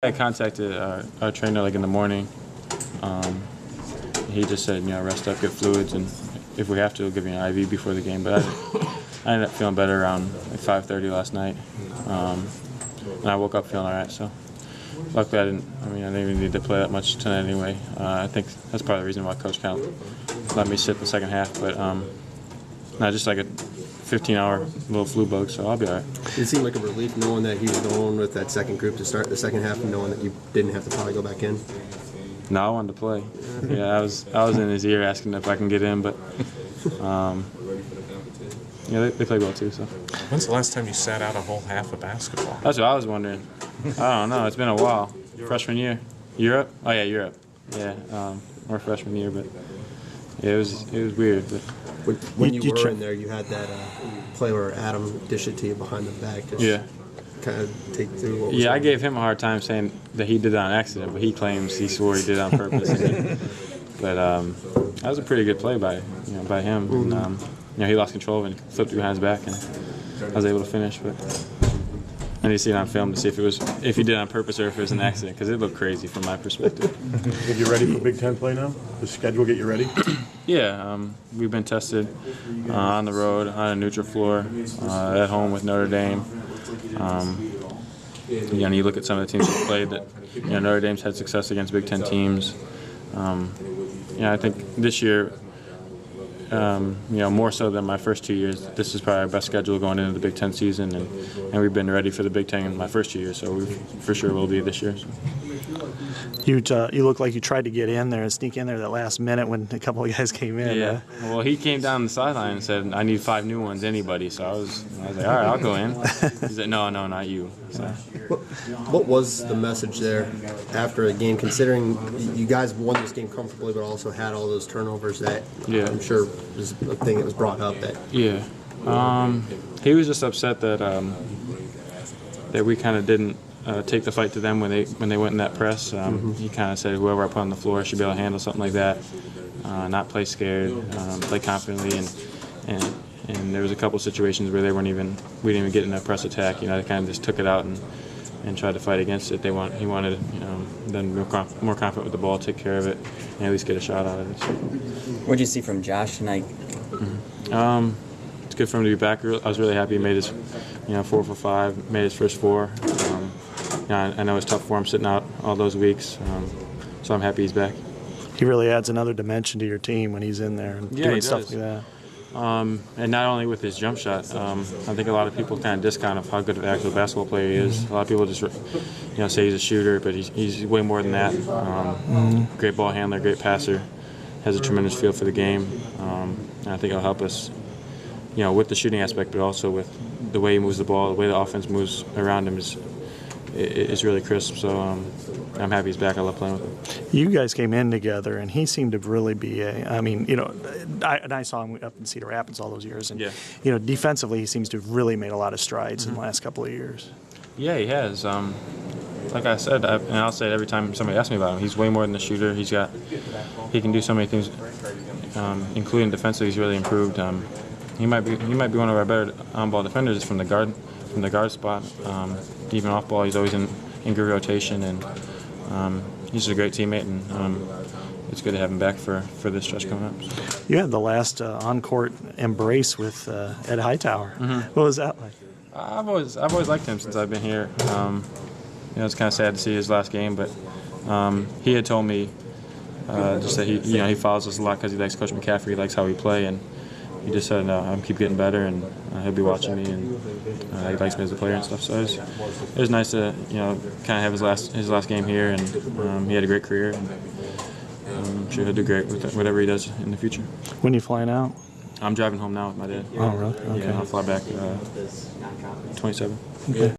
I contacted our trainer like in the morning. He just said, rest up, get fluids, and if we have to, we'll give you an IV before the game. But I ended up feeling better around like 5:30 last night, and I woke up feeling all right. So luckily, I didn't even need to play that much tonight anyway. I think that's part of the reason why Coach kind of let me sit the second half. But not just like a 15-hour little flu bug, so I'll be all right. Did it seem like a relief knowing that he was going with that second group to start the second half and knowing that you didn't have to probably go back in? No, I wanted to play. Yeah, I was in his ear asking if I can get in, but they play well too. So. When's the last time you sat out a whole half of basketball? That's what I was wondering. I don't know. It's been a while. Freshman year, Europe. Oh yeah, Europe. Yeah, or freshman year, but yeah, it was weird. But when you were in there, you had that play where Adam dished it to you behind the back. Yeah. Kind of take through what was I gave him a hard time saying that he did it on accident, but he swore he did it on purpose. But that was a pretty good play by him. Mm-hmm. And, he lost control and flipped behind his back, and I was able to finish. But I need to see it on film to see if he did it on purpose or if it was an accident, because it looked crazy from my perspective. Are you ready for Big Ten play now? The schedule get you ready? Yeah, we've been tested on the road, on a neutral floor, at home with Notre Dame. You look at some of the teams that played that, Notre Dame's had success against Big Ten teams. I think this year, more so than my first 2 years, this is probably our best schedule going into the Big Ten season, and we've been ready for the Big Ten in my first 2 years, so we for sure will be this year. So. You look like you tried to get in there and sneak in there that last minute when a couple of guys came in. Yeah. Well, he came down the sideline and said, "I need 5 new ones, anybody." So I was like, "All right, I'll go in." He said, "No, not you." So. What was the message there after the game, considering you guys won this game comfortably, but also had all those turnovers that I'm sure was a thing that was brought up? Yeah. He was just upset that we kind of didn't take the fight to them when they went in that press. He kind of said whoever I put on the floor should be able to handle something like that, not play scared, play confidently, and there was a couple situations where we didn't even get in a press attack. They kind of just took it out and tried to fight against it. He wanted them more confident with the ball, take care of it, and at least get a shot out of it. So. What did you see from Josh tonight? It's good for him to be back. I was really happy he made his 4 for 5, made his first 4. I know it's tough for him sitting out all those weeks, so I'm happy he's back. He really adds another dimension to your team when he's in there and doing stuff like that. And not only with his jump shot, I think a lot of people kind of discount how good of an actual basketball player he is. A lot of people just say he's a shooter, but he's way more than that. Great ball handler, great passer, has a tremendous feel for the game, and I think it'll help us with the shooting aspect, but also with the way he moves the ball, the way the offense moves around him is really crisp. So I'm happy he's back. I love playing with him. You guys came in together, and he seemed to really be I saw him up in Cedar Rapids all those years, and defensively he seems to have really made a lot of strides in the last couple of years. Yeah, he has. Like I said, and I'll say it every time somebody asks me about him, he's way more than a shooter. He can do so many things, including defensively. He's really improved. He might be one of our better on-ball defenders from the guard spot. Even off ball, he's always in good rotation, and he's a great teammate, and it's good to have him back for this stretch coming up. So. You had the last on-court embrace with Ed Hightower. What was that like? I've always liked him since I've been here. It's kind of sad to see his last game, but he had told me just that he follows us a lot because he likes Coach McCaffrey, he likes how we play, and he just said, I'm keep getting better, and he'll be watching me, and he likes me as a player and stuff. So it was nice to kind of have his last game here, and he had a great career, and I'm sure he'll do great with whatever he does in the future. When are you flying out? I'm driving home now with my dad. Oh, really? Okay. Yeah, I'll fly back 27. Okay.